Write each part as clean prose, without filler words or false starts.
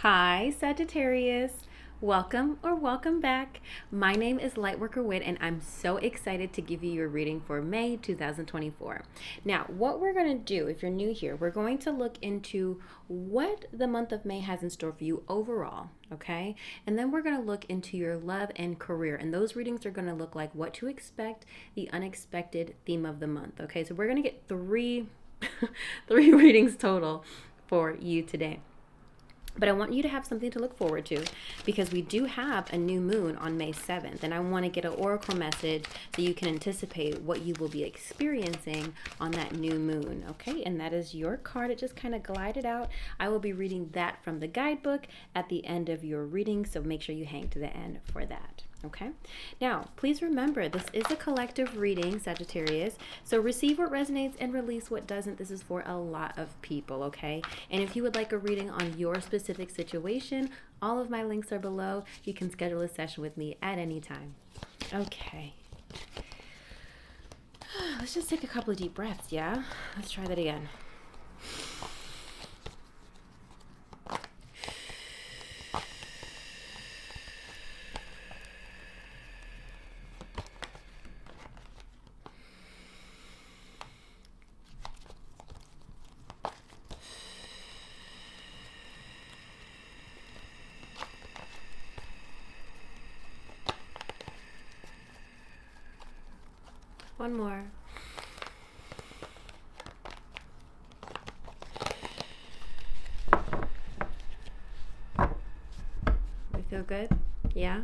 Hi, Sagittarius. Welcome or welcome back. My name is Lightworker Wit, and I'm so excited to give you your reading for May 2024. Now, what we're going to do, if you're new here, we're going to look into what the month of May has in store for you overall, okay? And then we're going to look into your love and career, and those readings are going to look like what to expect, the unexpected theme of the month, okay? So we're going to get three three readings total for you today. But I want you to have something to look forward to because we do have a new moon on May 7th. And I want to get an oracle message so you can anticipate what you will be experiencing on that new moon. Okay, and that is your card. It just kind of glided out. I will be reading that from the guidebook at the end of your reading. So make sure you hang to the end for that. Okay, now please remember this is a collective reading, Sagittarius, so receive what resonates and release what doesn't. This is for a lot of people, okay? And if you would like a reading on your specific situation, all of my links are below. You can schedule a session with me at any time. Okay, let's just take a couple of deep breaths. Yeah, let's try that again. One more. We feel good? Yeah?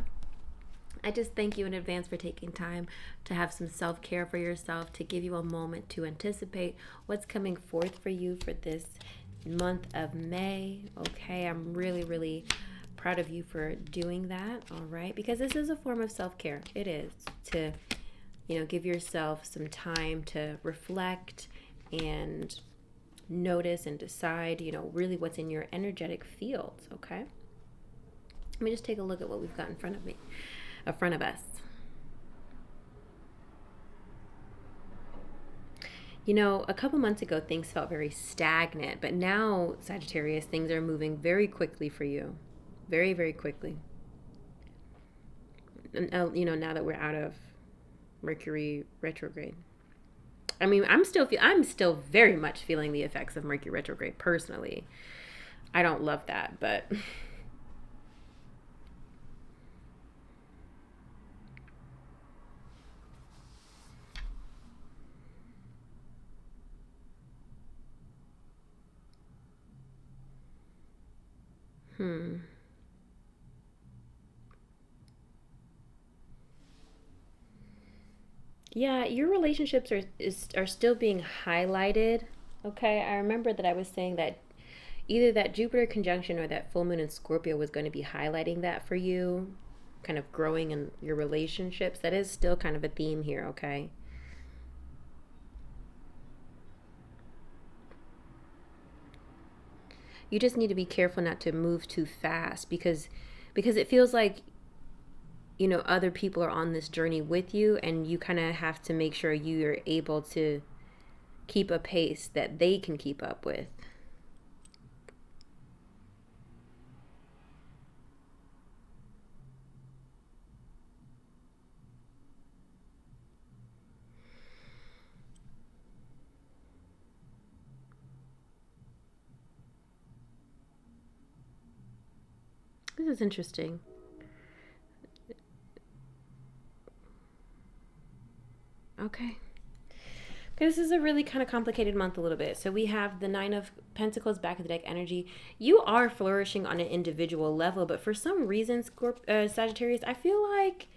I just thank you in advance for taking time to have some self care for yourself, to give you a moment to anticipate what's coming forth for you for this month of May. Okay, I'm really, really proud of you for doing that. All right, because this is a form of self care. It is to, give yourself some time to reflect and notice and decide, really what's in your energetic fields. Okay, let me just take a look at what we've got in front of us. A couple months ago, things felt very stagnant, but now, Sagittarius, things are moving very quickly for you. Very, very quickly. And, now that we're out of Mercury retrograde. I mean, I'm still very much feeling the effects of Mercury retrograde personally. I don't love that, but hmm. Yeah, your relationships are still being highlighted. Okay, I remember that I was saying that either that Jupiter conjunction or that full moon in Scorpio was going to be highlighting that for you, kind of growing in your relationships. That is still kind of a theme here, okay? You just need to be careful not to move too fast because it feels like other people are on this journey with you, and you kind of have to make sure you are able to keep a pace that they can keep up with. This is interesting. Okay. This is a really kind of complicated month a little bit. So we have the Nine of Pentacles back of the deck energy. You are flourishing on an individual level, but for some reason, Sagittarius, I feel like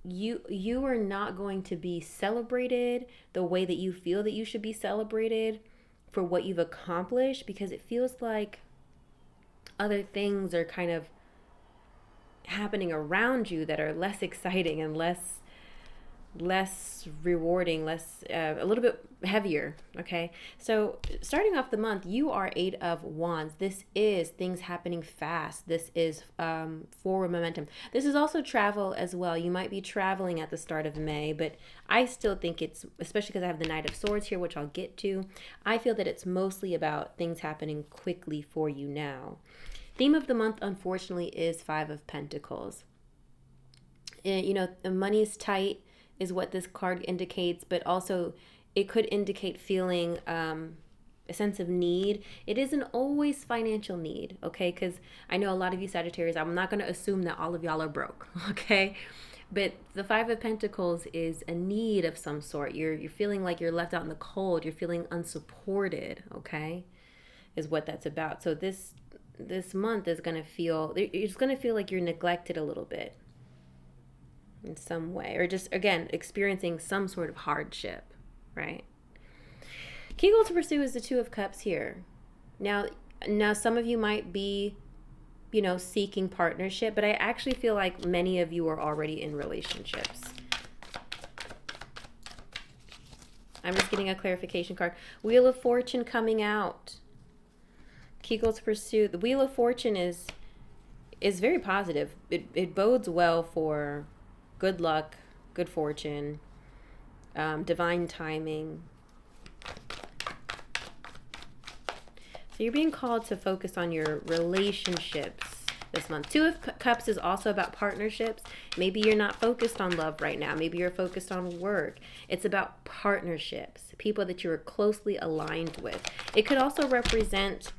you are not going to be celebrated the way that you feel that you should be celebrated for what you've accomplished, because it feels like other things are kind of happening around you that are less exciting and less less rewarding, less a little bit heavier. Okay, so starting off the month, you are Eight of Wands. This is things happening fast. This is forward momentum. This is also travel as well. You might be traveling at the start of May, but I still think it's, especially because I have the Knight of Swords here, which I'll get to, I feel that it's mostly about things happening quickly for you now. Theme of the month, unfortunately, is Five of Pentacles. You know, the money is tight is what this card indicates, but also it could indicate feeling a sense of need. It isn't always financial need, okay? Because I know a lot of you Sagittarius, I'm not going to assume that all of y'all are broke, okay? But the Five of Pentacles is a need of some sort. You're feeling like you're left out in the cold. You're feeling unsupported, okay? Is what that's about. So this month is going to feel, it's going to feel like you're neglected a little bit in some way, or just, again, experiencing some sort of hardship, right? Key goal to pursue is the Two of Cups here. Now some of you might be, you know, seeking partnership, but I actually feel like many of you are already in relationships. I'm just getting a clarification card. Wheel of Fortune coming out. Key goal to pursue. The Wheel of Fortune is very positive. It bodes well for good luck, good fortune, divine timing. So you're being called to focus on your relationships this month. Two of Cups is also about partnerships. Maybe you're not focused on love right now. Maybe you're focused on work. It's about partnerships, people that you're closely aligned with. It could also represent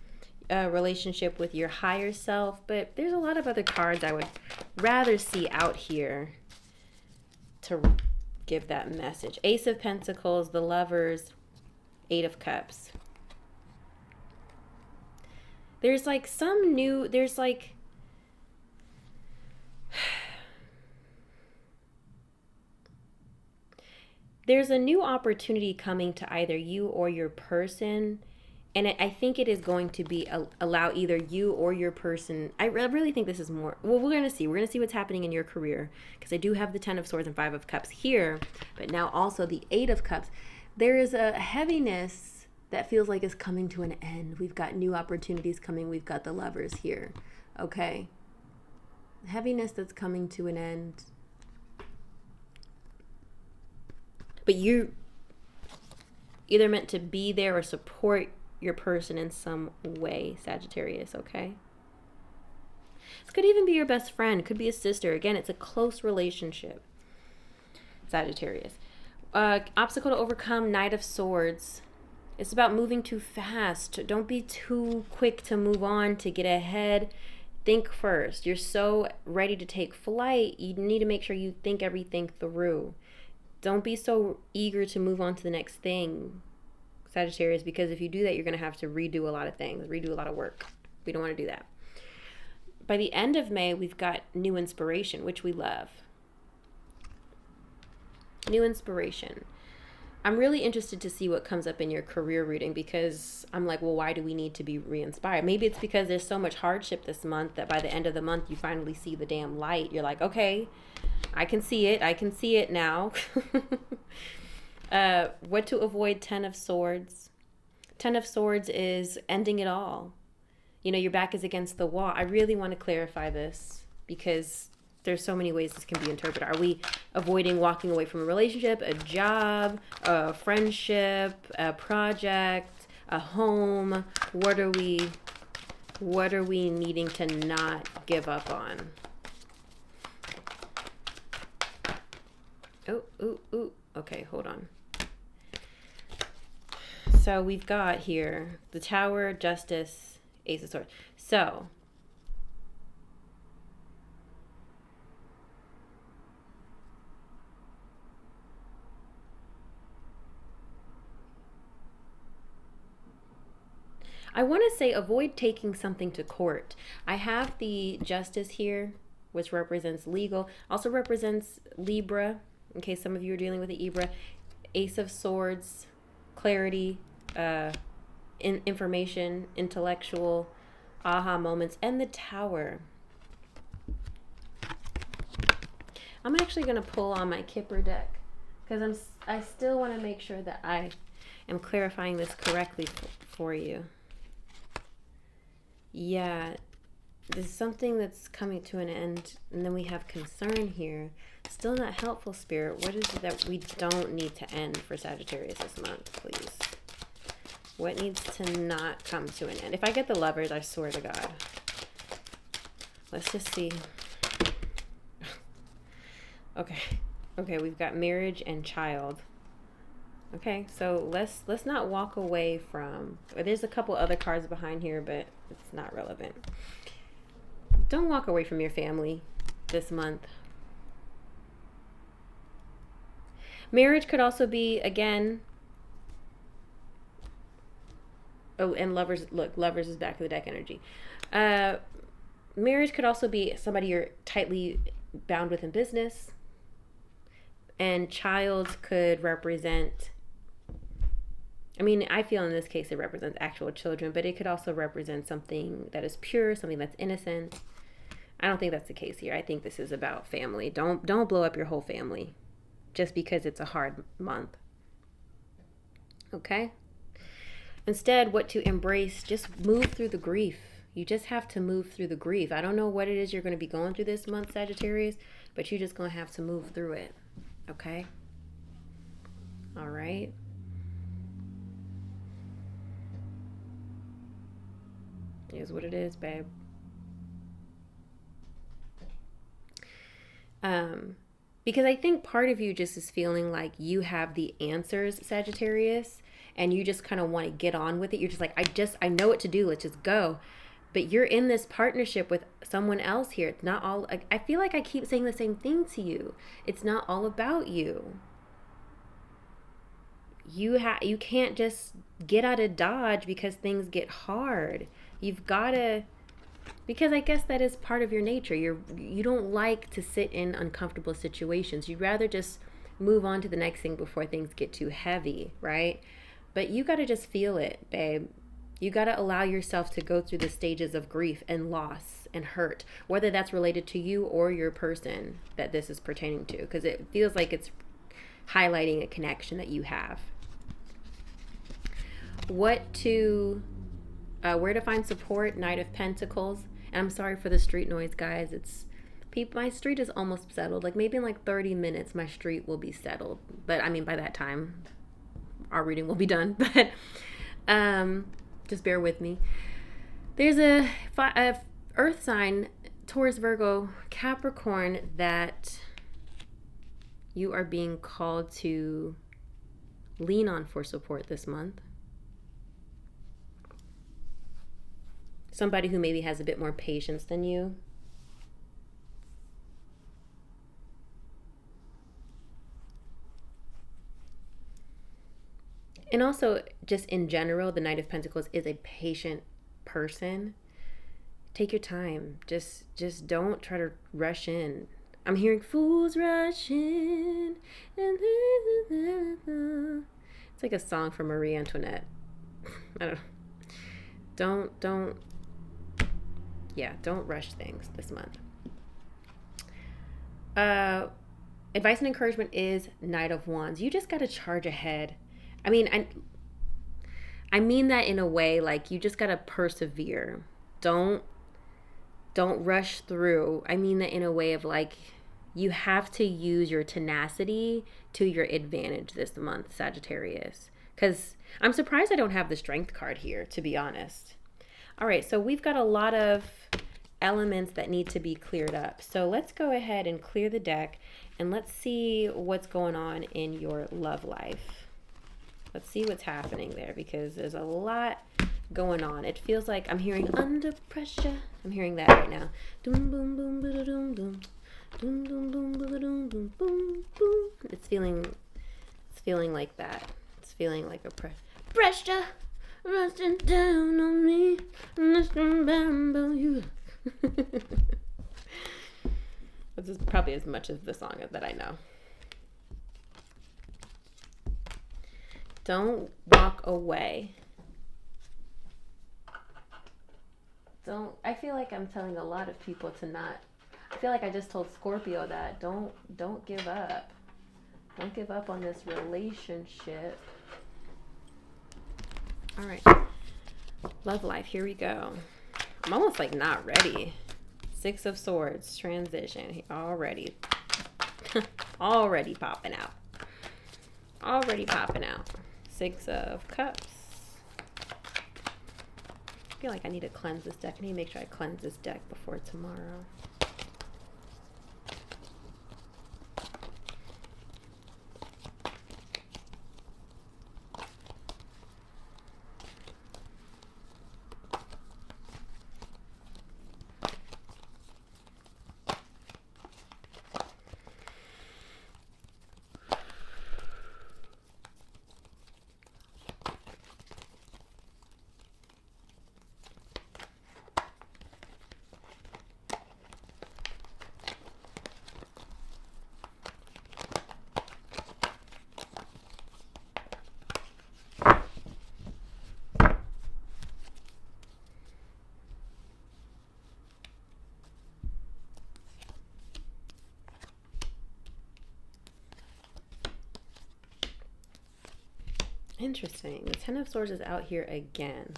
a relationship with your higher self, but there's a lot of other cards I would rather see out here to give that message. Ace of Pentacles, the Lovers, Eight of Cups. There's like some new, there's like, there's a new opportunity coming to either you or your person. And I think it is going to be allow either you or your person. I really think this is more. Well, we're going to see. We're going to see what's happening in your career. Because I do have the Ten of Swords and Five of Cups here. But now also the Eight of Cups. There is a heaviness that feels like it's coming to an end. We've got new opportunities coming. We've got the Lovers here. Okay. Heaviness that's coming to an end. But you're either meant to be there or support your person in some way, Sagittarius, okay? This could even be your best friend. Could be a sister. Again, it's a close relationship, Sagittarius. Obstacle to overcome, Knight of Swords. It's about moving too fast. Don't be too quick to move on, to get ahead. Think first. You're so ready to take flight. You need to make sure you think everything through. Don't be so eager to move on to the next thing, Sagittarius, because if you do that, you're going to have to redo a lot of things, redo a lot of work. We don't want to do that. By the end of May, we've got new inspiration, which we love. New inspiration. I'm really interested to see what comes up in your career reading, because I'm like, well, why do we need to be re-inspired? Maybe it's because there's so much hardship this month that by the end of the month, you finally see the damn light. You're like, okay, I can see it. I can see it now. What to avoid, Ten of Swords. Ten of Swords is ending it all. You know, your back is against the wall. I really want to clarify this because there's so many ways this can be interpreted. Are we avoiding walking away from a relationship, a job, a friendship, a project, a home? What are we needing to not give up on? Oh. Okay, hold on. So we've got here the Tower, Justice, Ace of Swords. So I want to say avoid taking something to court. I have the Justice here, which represents legal, also represents Libra, in case some of you are dealing with the Libra. Ace of Swords, clarity, information, intellectual, aha moments, and the Tower. I'm actually going to pull on my Kipper deck because I still want to make sure that I am clarifying this correctly for you. Yeah, there's something that's coming to an end, and then we have concern here. Still not helpful, Spirit. What is it that we don't need to end for Sagittarius this month, please? What needs to not come to an end? If I get the Lovers, I swear to God. Let's just see. Okay, we've got marriage and child. Okay, so let's not walk away from. There's a couple other cards behind here, but it's not relevant. Don't walk away from your family this month. Marriage could also be, again. Oh, and Lovers. Look, Lovers is back to the deck energy. Marriage could also be somebody you're tightly bound with in business. And child could represent, I mean, I feel in this case it represents actual children, but it could also represent something that is pure, something that's innocent. I don't think that's the case here. I think this is about family. Don't blow up your whole family just because it's a hard month. Okay? Instead, what to embrace, just move through the grief. You just have to move through the grief. I don't know what it is you're going to be going through this month, Sagittarius, but you're just going to have to move through it. Okay? All right? It is what it is, babe. Because I think part of you just is feeling like you have the answers, Sagittarius, and you just kind of want to get on with it. You're just like, I know what to do. Let's just go. But you're in this partnership with someone else here. It's not all, I feel like I keep saying the same thing to you. It's not all about you. You can't just get out of Dodge because things get hard. You've got to, because I guess that is part of your nature. You don't like to sit in uncomfortable situations. You'd rather just move on to the next thing before things get too heavy, right? But you got to just feel it, babe. You got to allow yourself to go through the stages of grief and loss and hurt, whether that's related to you or your person that this is pertaining to, because it feels like it's highlighting a connection that you have. Where to find support? Knight of Pentacles. And I'm sorry for the street noise, guys. My street is almost settled. Like maybe in like 30 minutes, my street will be settled. But I mean, by that time, our reading will be done. But just bear with me. There's a earth sign, Taurus, Virgo, Capricorn, that you are being called to lean on for support this month. Somebody who maybe has a bit more patience than you. And also, just in general, the Knight of Pentacles is a patient person. Take your time. Just don't try to rush in. I'm hearing fools rush in. It's like a song from Marie Antoinette. I don't know. Don't rush things this month. Advice and encouragement is Knight of Wands. You just got to charge ahead. I mean, I mean that in a way, like you just got to persevere. Don't rush through. I mean that in a way of like, you have to use your tenacity to your advantage this month, Sagittarius. Because I'm surprised I don't have the Strength card here, to be honest. All right, so we've got a lot of elements that need to be cleared up. So let's go ahead and clear the deck and let's see what's going on in your love life. Let's see what's happening there, because there's a lot going on. It feels like I'm hearing under pressure. I'm hearing that right now. Doom, boom, boom, boom, doom, doom. Doom, doom, boom, boom, doom, doom, boom, boom. It's feeling like that. It's feeling like a pressure rushing down on me. Remember you. This is probably as much as the song that I know. Don't walk away. I feel like I'm telling a lot of people to not. I feel like I just told Scorpio that don't give up. Don't give up on this relationship. All right. Love life. Here we go. I'm almost like not ready. Six of Swords. Transition. Already. Already popping out. Already popping out. Six of Cups. I feel like I need to cleanse this deck. I need to make sure I cleanse this deck before tomorrow. Interesting. The Ten of Swords is out here again.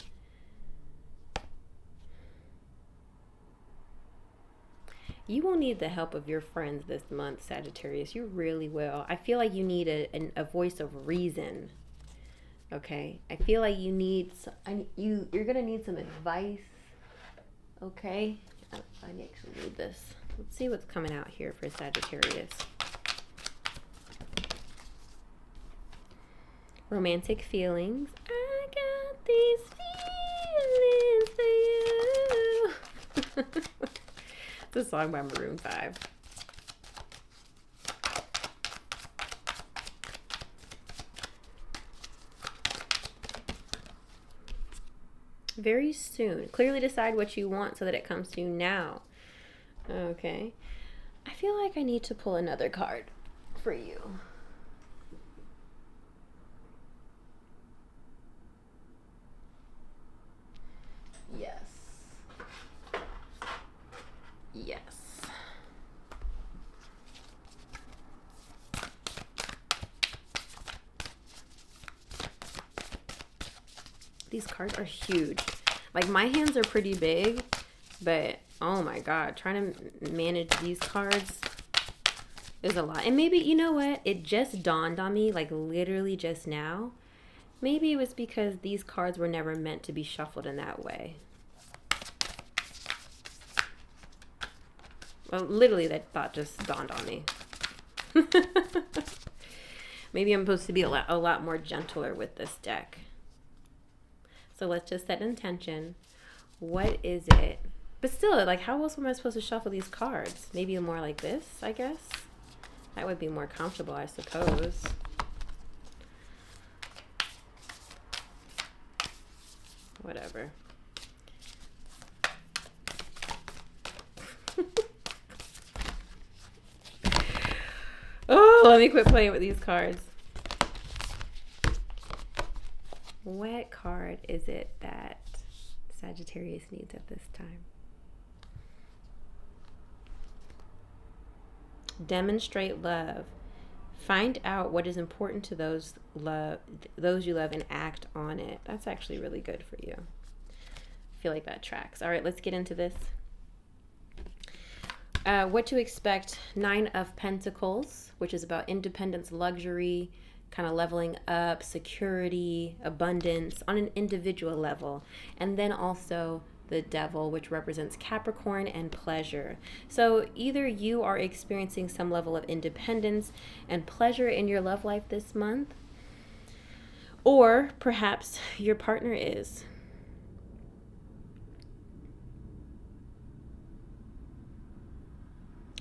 You will need the help of your friends this month, Sagittarius. You really will. I feel like you need a voice of reason. Okay? I feel like you need... You're going to need some advice. Okay? I actually need this. Let's see what's coming out here for Sagittarius. Romantic feelings. I got these feelings for you. It's a song by Maroon 5. Very soon. Clearly decide what you want so that it comes to you now. Okay. I feel like I need to pull another card for you. Yes. Yes. These cards are huge. Like, my hands are pretty big, but oh my God, trying to manage these cards is a lot. And maybe, you know what? It just dawned on me, like literally just now. Maybe it was because these cards were never meant to be shuffled in that way. Well, literally that thought just dawned on me. Maybe I'm supposed to be a lot more gentler with this deck. So let's just set intention. What is it? But still, like, how else am I supposed to shuffle these cards? Maybe more like this, I guess. That would be more comfortable, I suppose. Whatever. Oh, let me quit playing with these cards. What card is it that Sagittarius needs at this time? Demonstrate love. Find out what is important to those you love and act on it. That's actually really good for you. I feel like that tracks. All right, let's get into this. What to expect. 9 of Pentacles, which is about independence, luxury, kind of leveling up, security, abundance on an individual level. And then also the Devil, which represents Capricorn and pleasure. So either you are experiencing some level of independence and pleasure in your love life this month, or perhaps your partner is.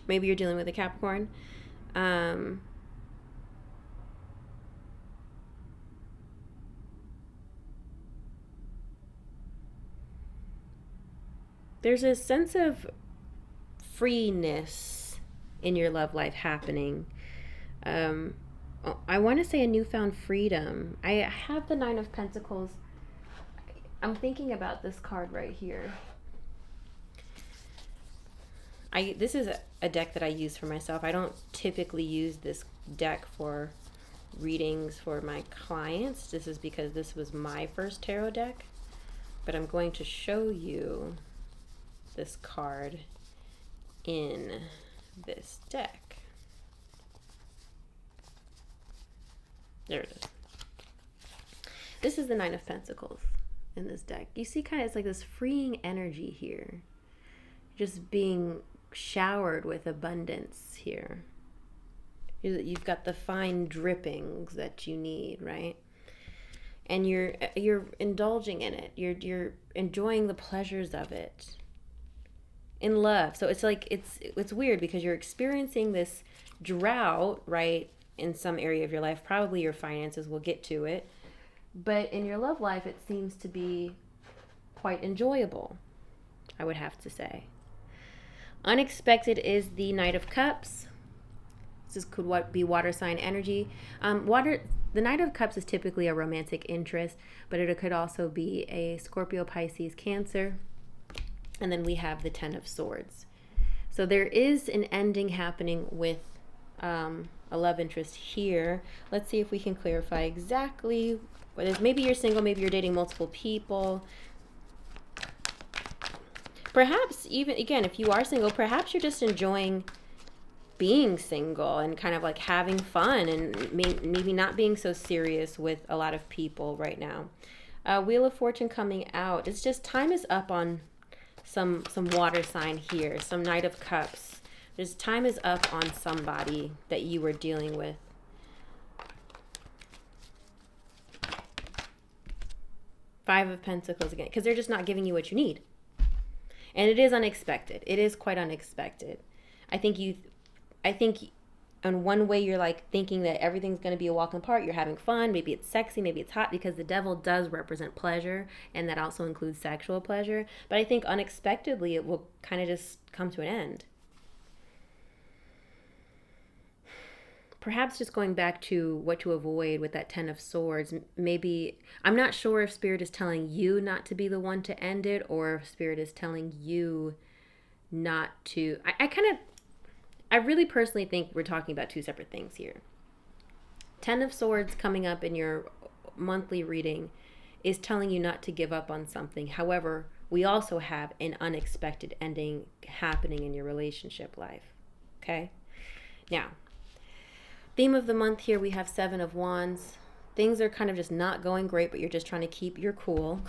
Maybe you're dealing with a Capricorn. There's a sense of freeness in your love life happening. I want to say a newfound freedom. I have the 9 of Pentacles. I'm thinking about this card right here. This is a deck that I use for myself. I don't typically use this deck for readings for my clients. This is because this was my first tarot deck. But I'm going to show you this card in this deck. There it is. This is the Nine of Pentacles in this deck. You see kind of it's like this freeing energy here. Just being showered with abundance here. You've got the fine drippings that you need, right? And you're indulging in it. You're enjoying the pleasures of it in love. So it's like it's weird because you're experiencing this drought, right, in some area of your life. Probably your finances, will get to it. But in your love life, it seems to be quite enjoyable, I would have to say. Unexpected is the Knight of Cups. This could be water sign energy. The Knight of Cups is typically a romantic interest, but it could also be a Scorpio, Pisces, Cancer. And then we have the Ten of Swords. So there is an ending happening with a love interest here. Let's see if we can clarify exactly what it is. Maybe you're single, maybe you're dating multiple people. Perhaps even, again, if you are single, perhaps you're just enjoying being single and kind of like having fun and maybe not being so serious with a lot of people right now. Wheel of Fortune coming out. It's just time is up on some water sign here, some Knight of Cups. There's time is up on somebody that you were dealing with. Five of Pentacles again, because they're just not giving you what you need. And it is unexpected. It is quite unexpected. I think in one way you're like thinking that everything's going to be a walk in the park. You're having fun. Maybe it's sexy. Maybe it's hot, because the devil does represent pleasure, and that also includes sexual pleasure. But I think unexpectedly it will kind of just come to an end. Perhaps just going back to what to avoid with that Ten of Swords, maybe, I'm not sure if Spirit is telling you not to be the one to end it, or if Spirit is telling you not to. I really personally think we're talking about two separate things here. Ten of Swords coming up in your monthly reading is telling you not to give up on something. However, we also have an unexpected ending happening in your relationship life. Okay? Now, theme of the month here, we have Seven of Wands. Things are kind of just not going great, but you're just trying to keep your cool.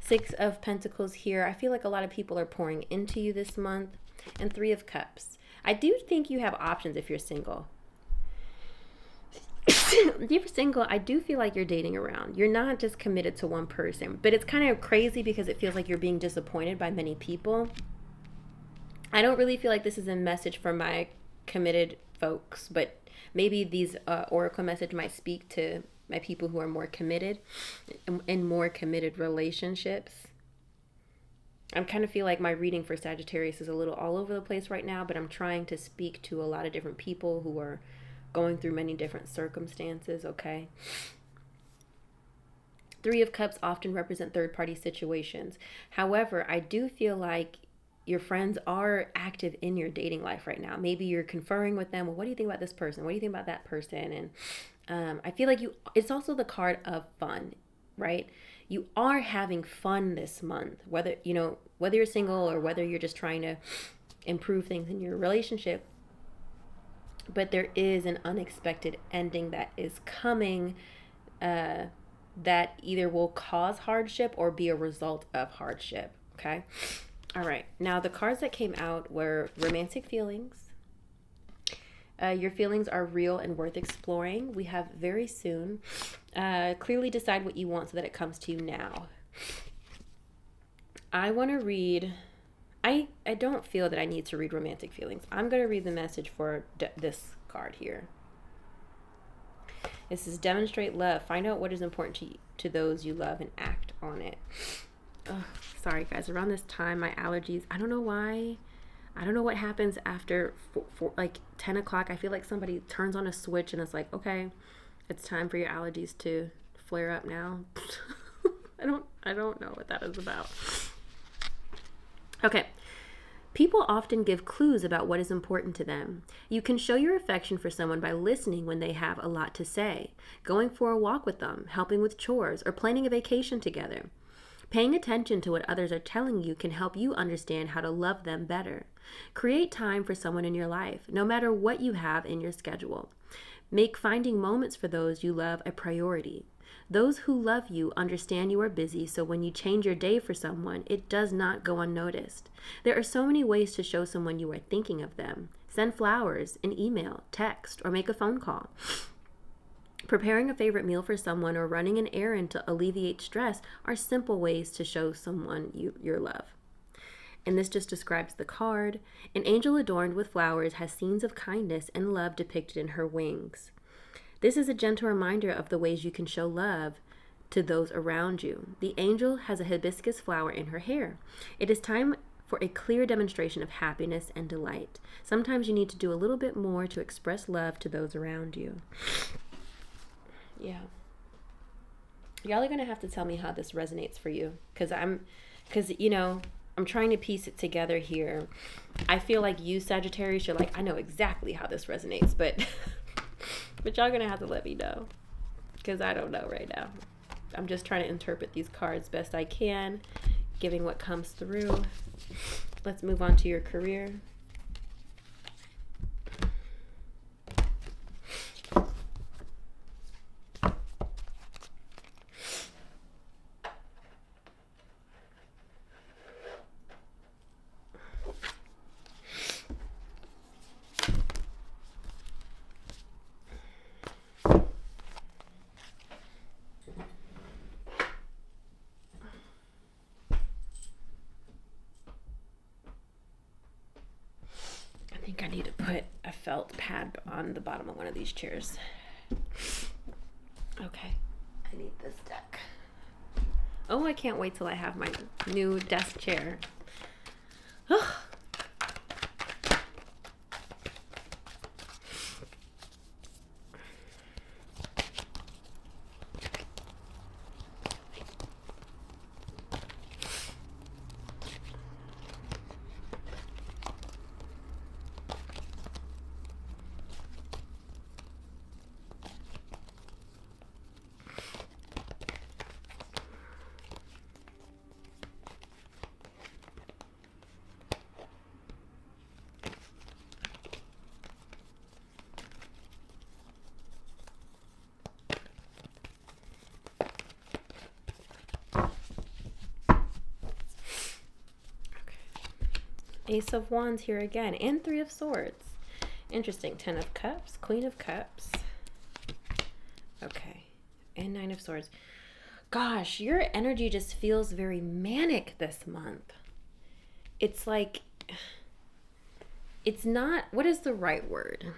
Six of Pentacles here. I feel like a lot of people are pouring into you this month. And Three of Cups. I do think you have options if you're single. If you're single, I do feel like you're dating around. You're not just committed to one person. But it's kind of crazy because it feels like you're being disappointed by many people. I don't really feel like this is a message for my committed folks, but maybe these oracle message might speak to my people who are more committed in more committed relationships. I kind of feel like my reading for Sagittarius is a little all over the place right now, but I'm trying to speak to a lot of different people who are going through many different circumstances, okay? Three of Cups often represent third-party situations. However, I do feel like your friends are active in your dating life right now. Maybe you're conferring with them. Well, what do you think about this person? What do you think about that person? And I feel like it's also the card of fun, right? You are having fun this month, whether you're single or whether you're just trying to improve things in your relationship. But there is an unexpected ending that is coming that either will cause hardship or be a result of hardship, okay? All right, now the cards that came out were romantic feelings. Your feelings are real and worth exploring. We have very soon. Clearly decide what you want so that it comes to you now. I want to read, I don't feel that I need to read romantic feelings. I'm going to read the message for this card here. This is demonstrate love. Find out what is important to those you love and act on it. Oh, sorry guys, around this time my allergies, I don't know why, I don't know what happens after like 10 o'clock. I feel like somebody turns on a switch and it's like, okay, it's time for your allergies to flare up now. I don't know what that is about. Okay, People often give clues about what is important to them. You can show your affection for someone by listening when they have a lot to say, going for a walk with them, helping with chores, or planning a vacation together. Paying attention to what others are telling you can help you understand how to love them better. Create time for someone in your life, no matter what you have in your schedule. Make finding moments for those you love a priority. Those who love you understand you are busy, so when you change your day for someone, it does not go unnoticed. There are so many ways to show someone you are thinking of them. Send flowers, an email, text, or make a phone call. Preparing a favorite meal for someone or running an errand to alleviate stress are simple ways to show someone your love. And this just describes the card. An angel adorned with flowers has scenes of kindness and love depicted in her wings. This is a gentle reminder of the ways you can show love to those around you. The angel has a hibiscus flower in her hair. It is time for a clear demonstration of happiness and delight. Sometimes you need to do a little bit more to express love to those around you. Yeah. Y'all are going to have to tell me how this resonates for you. Because I'm trying to piece it together here. I feel like you, Sagittarius, you're like, I know exactly how this resonates, but y'all gonna have to let me know, because I don't know right now. I'm just trying to interpret these cards best I can, giving what comes through. Let's move on to your career. I need to put a felt pad on the bottom of one of these chairs. Okay, I need this deck. Oh, I can't wait till I have my new desk chair. Ace of Wands here again, and Three of Swords. Interesting. 10 of Cups, Queen of Cups. Okay, and 9 of Swords. Gosh, your energy just feels very manic this month. It's like, it's not, what is the right word?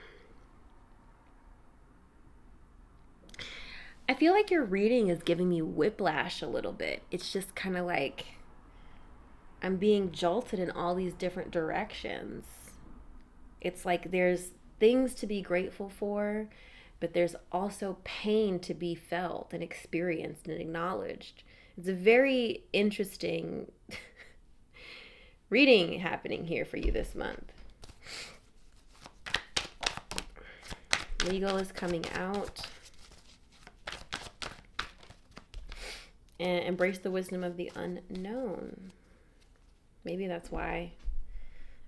I feel like your reading is giving me whiplash a little bit. It's just kind of like I'm being jolted in all these different directions. It's like there's things to be grateful for, but there's also pain to be felt and experienced and acknowledged. It's a very interesting reading happening here for you this month. Legal is coming out. And embrace the wisdom of the unknown. Maybe that's why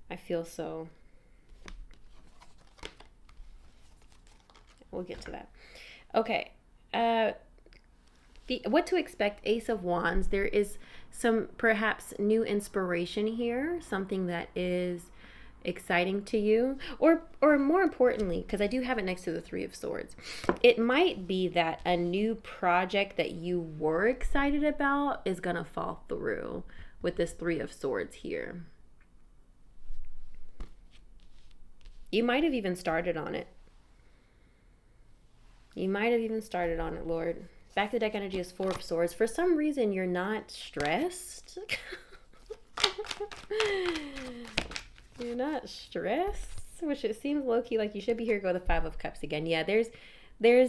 I feel so. We'll get to that. Okay. What to expect, Ace of Wands. There is some perhaps new inspiration here, something that is exciting to you, or more importantly, because I do have it next to the Three of Swords, it might be that a new project that you were excited about is gonna fall through with this Three of Swords here. You might have even started on it. Lord. Back to deck energy is Four of Swords. For some reason, you're not stressed. You're not stressed, which it seems low-key like you should be here. Go the Five of Cups again. Yeah, there's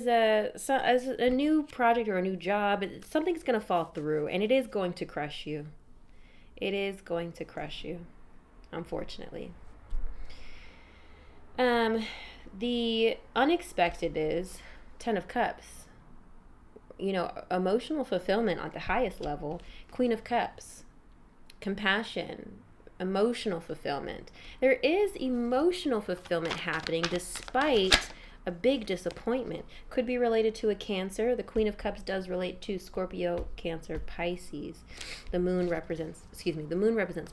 a new project or a new job. Something's going to fall through, and it is going to crush you. It is going to crush you. unfortunately. The unexpected is 10 of Cups. You know, emotional fulfillment at the highest level. Queen of Cups. Compassion. Emotional fulfillment. There is emotional fulfillment happening despite a big disappointment. Could be related to a Cancer. The Queen of Cups does relate to Scorpio, Cancer, Pisces. The moon represents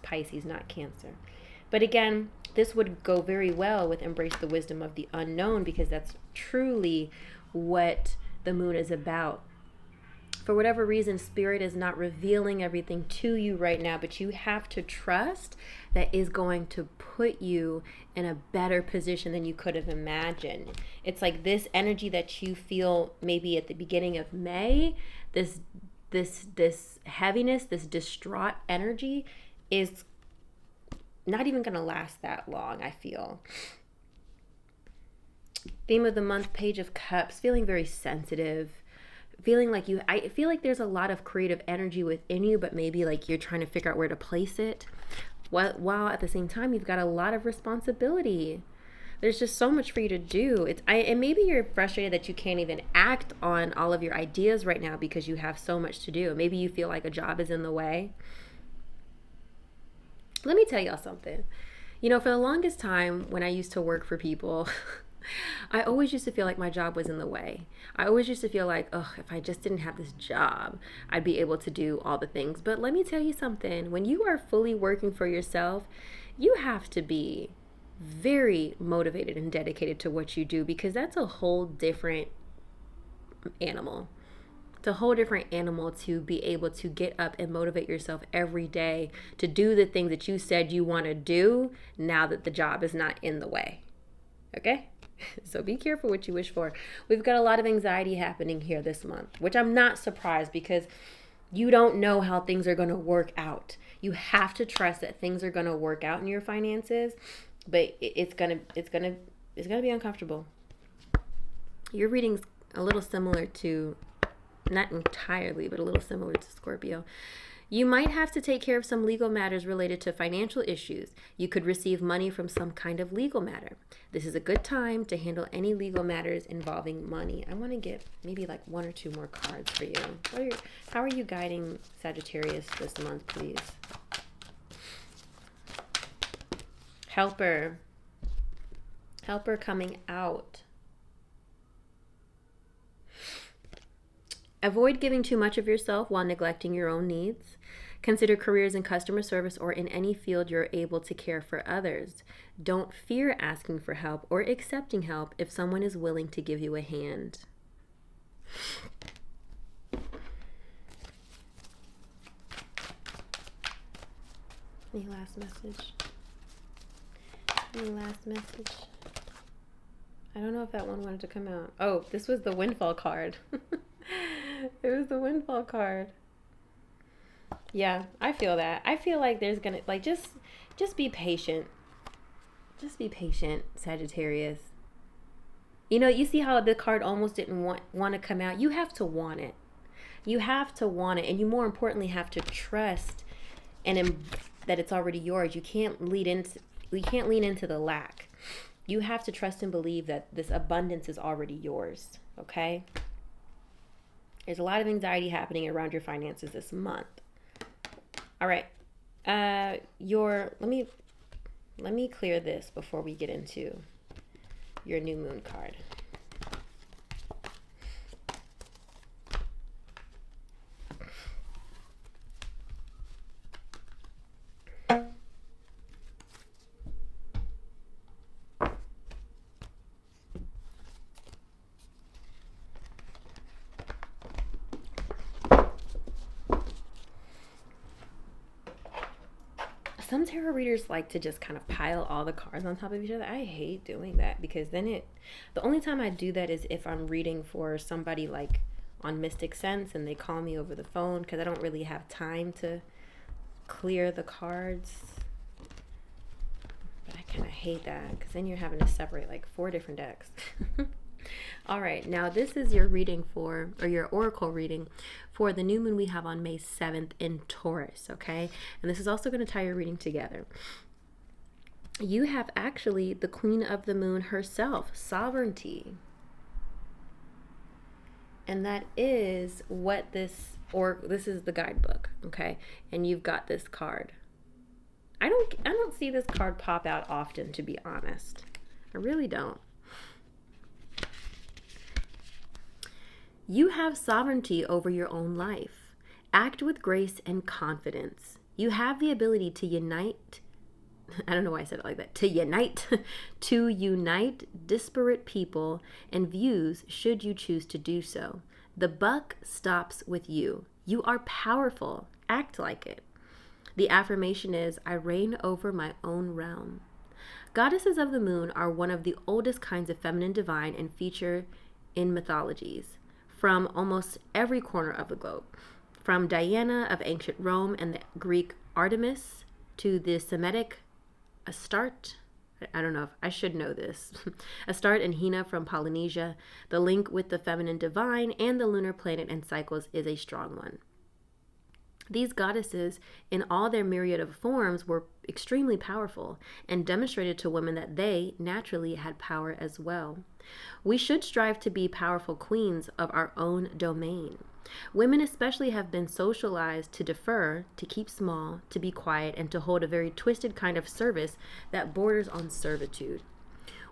Pisces, not Cancer. But again, this would go very well with embrace the wisdom of the unknown, because that's truly what the moon is about. For whatever reason, Spirit is not revealing everything to you right now, but you have to trust that is going to put you in a better position than you could have imagined. It's like this energy that you feel maybe at the beginning of May, this heaviness, this distraught energy is not even going to last that long, I feel. Theme of the month, Page of Cups, feeling very sensitive. Feeling like I feel like there's a lot of creative energy within you, but maybe like you're trying to figure out where to place it. While at the same time, you've got a lot of responsibility. There's just so much for you to do. And maybe you're frustrated that you can't even act on all of your ideas right now because you have so much to do. Maybe you feel like a job is in the way. Let me tell y'all something. You know, for the longest time when I used to work for people, I always used to feel like my job was in the way. I always used to feel like, oh, if I just didn't have this job, I'd be able to do all the things. But let me tell you something. When you are fully working for yourself, you have to be very motivated and dedicated to what you do, because that's a whole different animal. It's a whole different animal to be able to get up and motivate yourself every day to do the things that you said you want to do now that the job is not in the way. Okay? So be careful what you wish for. We've got a lot of anxiety happening here this month, which I'm not surprised, because you don't know how things are going to work out. You have to trust that things are going to work out in your finances, but it's going to be uncomfortable. Your reading's a little similar to, not entirely, but a little similar to Scorpio. You might have to take care of some legal matters related to financial issues. You could receive money from some kind of legal matter. This is a good time to handle any legal matters involving money. I want to get maybe like one or two more cards for you. How are you guiding Sagittarius this month, please? Helper. Helper coming out. Avoid giving too much of yourself while neglecting your own needs. Consider careers in customer service or in any field you're able to care for others. Don't fear asking for help or accepting help if someone is willing to give you a hand. Any last message? Any last message? I don't know if that one wanted to come out. Oh, this was the Windfall card. It was the Windfall card. Yeah, I feel that. I feel like there's gonna, like, just be patient. Just be patient, Sagittarius. You know, you see how the card almost didn't want to come out? You have to want it. You have to want it, and you more importantly have to trust that it's already yours. You can't lean into the lack. You have to trust and believe that this abundance is already yours, okay? There's a lot of anxiety happening around your finances this month. All right. Let me clear this before we get into your new moon card. Some tarot readers like to just kind of pile all the cards on top of each other. I hate doing that, because then the only time I do that is if I'm reading for somebody like on Mystic Sense and they call me over the phone, because I don't really have time to clear the cards. But I kind of hate that, because then you're having to separate like 4 different decks. All right, now this is your reading or your oracle reading for the new moon we have on May 7th in Taurus, okay? And this is also going to tie your reading together. you have actually the Queen of the Moon herself, sovereignty. And that is what this is the guidebook, okay? And you've got this card. I don't see this card pop out often, to be honest. I really don't. You have sovereignty over your own life. Act with grace and confidence. You have the ability to unite. I don't know why I said it like that. To unite disparate people and views should you choose to do so. The buck stops with you. You are powerful. Act like it. The affirmation is, I reign over my own realm. Goddesses of the moon are one of the oldest kinds of feminine divine and feature in mythologies from almost every corner of the globe. From Diana of ancient Rome and the Greek Artemis to the Semitic Astarte, I don't know if I should know this, Astarte and Hina from Polynesia, the link with the feminine divine and the lunar planet and cycles is a strong one. These goddesses, in all their myriad of forms, were extremely powerful and demonstrated to women that they naturally had power as well. We should strive to be powerful queens of our own domain. Women especially have been socialized to defer, to keep small, to be quiet, and to hold a very twisted kind of service that borders on servitude.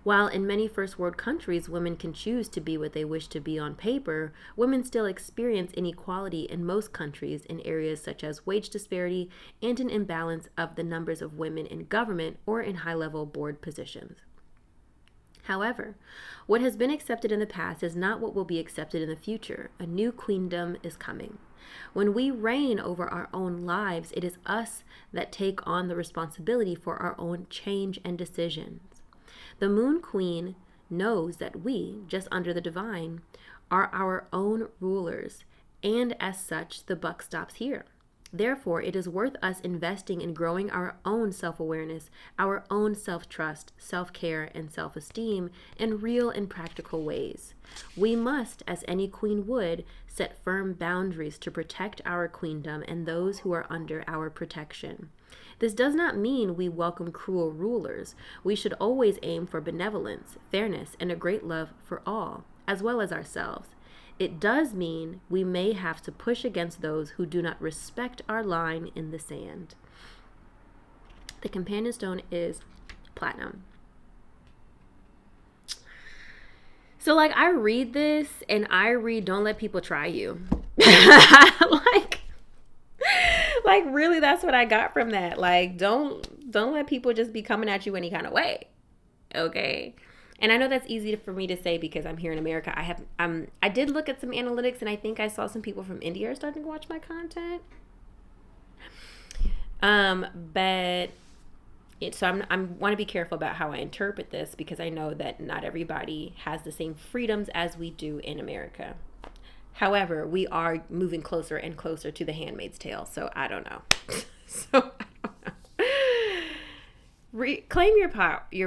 While in many first world countries women can choose to be what they wish to be on paper, women still experience inequality in most countries in areas such as wage disparity and an imbalance of the numbers of women in government or in high-level board positions. However, what has been accepted in the past is not what will be accepted in the future. A new queendom is coming. When we reign over our own lives, it is us that take on the responsibility for our own change and decisions. The Moon Queen knows that we, just under the divine, are our own rulers, and as such, the buck stops here. Therefore, it is worth us investing in growing our own self-awareness, our own self-trust, self-care, and self-esteem in real and practical ways. We must, as any queen would, set firm boundaries to protect our queendom and those who are under our protection. This does not mean we welcome cruel rulers. We should always aim for benevolence, fairness, and a great love for all, as well as ourselves. It does mean we may have to push against those who do not respect our line in the sand. The companion stone is platinum. So I read this and I read don't let people try you. like really that's what I got from that. Don't let people just be coming at you any kind of way. Okay? And I know that's easy for me to say because I'm here in America. I did look at some analytics and I think I saw some people from India are starting to watch my content. So I want to be careful about how I interpret this because I know that not everybody has the same freedoms as we do in America. However, we are moving closer and closer to the Handmaid's Tale, so I don't know. Reclaim your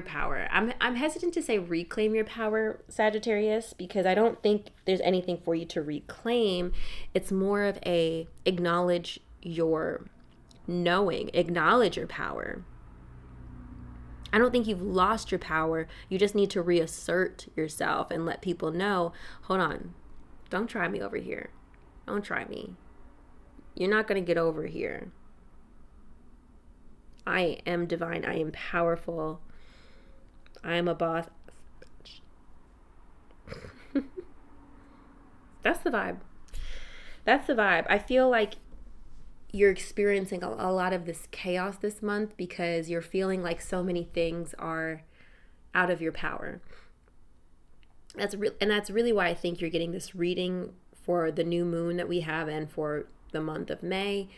power. I'm hesitant to say reclaim your power, Sagittarius, because I don't think there's anything for you to reclaim. It's more of a acknowledge your knowing, acknowledge your power. I don't think you've lost your power. You just need to reassert yourself and let people know, hold on, don't try me over here. Don't try me. You're not going to get over here. I am divine. I am powerful. I am a boss. That's the vibe. That's the vibe. I feel like you're experiencing a lot of this chaos this month because you're feeling like so many things are out of your power. That's really why I think you're getting this reading for the new moon that we have and for the month of May.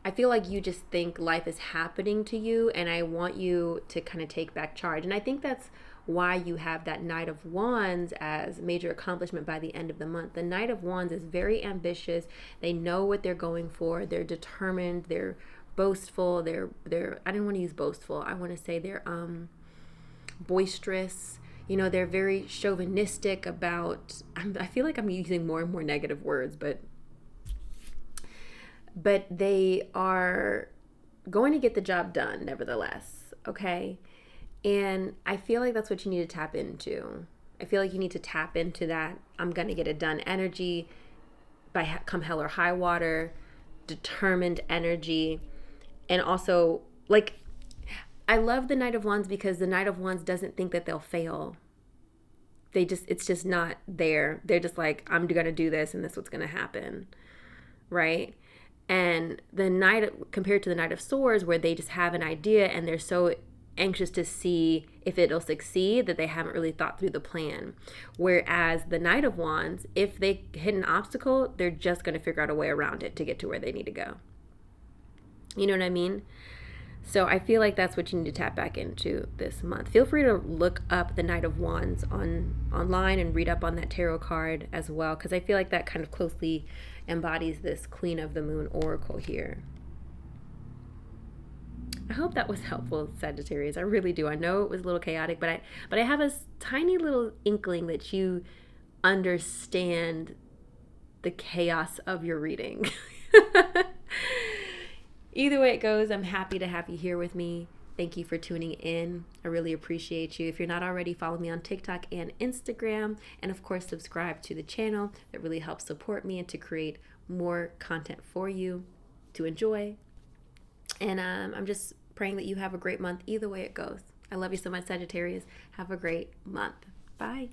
I feel like you just think life is happening to you, and I want you to kind of take back charge. And I think that's why you have that Knight of Wands as major accomplishment by the end of the month. The Knight of Wands is very ambitious. They know what they're going for. They're determined. They're boastful. They're I didn't want to use boastful. I want to say they're boisterous. You know, they're very chauvinistic about, I feel like I'm using more and more negative words, but they are going to get the job done nevertheless, okay? And I feel like that's what you need to tap into. I feel like you need to tap into that I'm going to get it done energy by come hell or high water, determined energy. And also, like, I love the Knight of Wands because the Knight of Wands doesn't think that they'll fail. It's just not there. They're just like, I'm going to do this and this is what's going to happen. Right? And the Knight, compared to the Knight of Swords, where they just have an idea and they're so anxious to see if it'll succeed that they haven't really thought through the plan. Whereas the Knight of Wands, if they hit an obstacle, they're just going to figure out a way around it to get to where they need to go. You know what I mean? So I feel like that's what you need to tap back into this month. Feel free to look up the Knight of Wands online and read up on that tarot card as well, because I feel like that kind of closely embodies this Queen of the Moon oracle here. I hope that was helpful, Sagittarius. I really do. I know it was a little chaotic, but I have a tiny little inkling that you understand the chaos of your reading. Either way it goes, I'm happy to have you here with me. Thank you for tuning in. I really appreciate you. If you're not already, follow me on TikTok and Instagram. And of course, subscribe to the channel. That really helps support me and to create more content for you to enjoy. And I'm just praying that you have a great month either way it goes. I love you so much, Sagittarius. Have a great month. Bye.